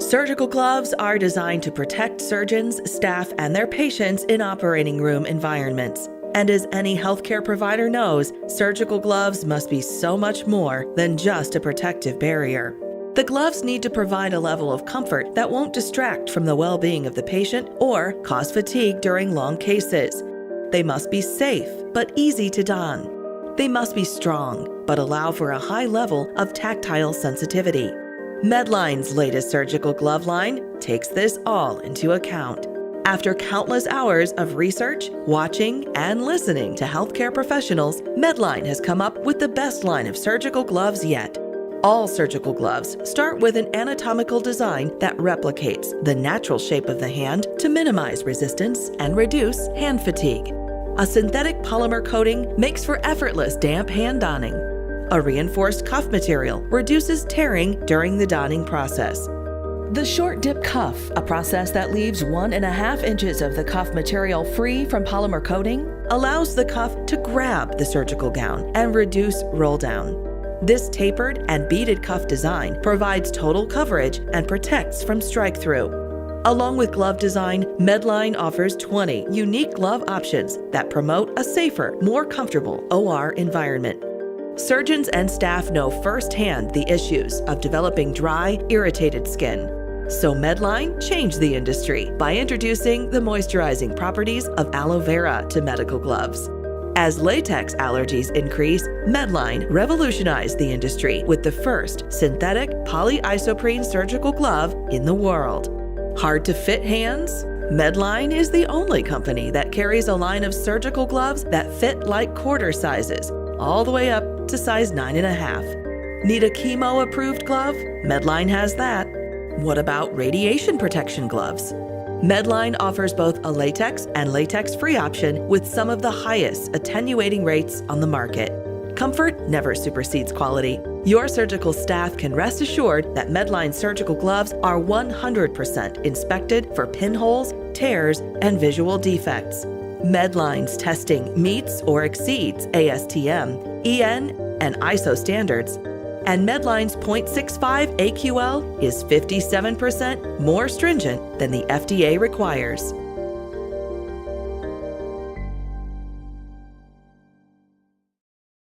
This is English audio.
Surgical gloves are designed to protect surgeons, staff, and their patients in operating room environments. And as any healthcare provider knows, surgical gloves must be so much more than just a protective barrier. The gloves need to provide a level of comfort that won't distract from the well-being of the patient or cause fatigue during long cases. They must be safe but easy to don. They must be strong but allow for a high level of tactile sensitivity. Medline's latest surgical glove line takes this all into account. After countless hours of research, watching, and listening to healthcare professionals, Medline has come up with the best line of surgical gloves yet. All surgical gloves start with an anatomical design that replicates the natural shape of the hand to minimize resistance and reduce hand fatigue. A synthetic polymer coating makes for effortless damp hand donning. A reinforced cuff material reduces tearing during the donning process. The short dip cuff, a process that leaves 1.5 inches of the cuff material free from polymer coating, allows the cuff to grab the surgical gown and reduce roll down. This tapered and beaded cuff design provides total coverage and protects from strike-through. Along with glove design, Medline offers 20 unique glove options that promote a safer, more comfortable OR environment. Surgeons and staff know firsthand the issues of developing dry, irritated skin. So Medline changed the industry by introducing the moisturizing properties of aloe vera to medical gloves. As latex allergies increase, Medline revolutionized the industry with the first synthetic polyisoprene surgical glove in the world. Hard to fit hands? Medline is the only company that carries a line of surgical gloves that fit like quarter sizes, all the way up to size 9.5. Need a chemo-approved glove? Medline has that. What about radiation protection gloves? Medline offers both a latex and latex-free option with some of the highest attenuating rates on the market. Comfort never supersedes quality. Your surgical staff can rest assured that Medline surgical gloves are 100% inspected for pinholes, tears, and visual defects. Medline's testing meets or exceeds ASTM, EN, and ISO standards, and Medline's 0.65 AQL is 57% more stringent than the FDA requires.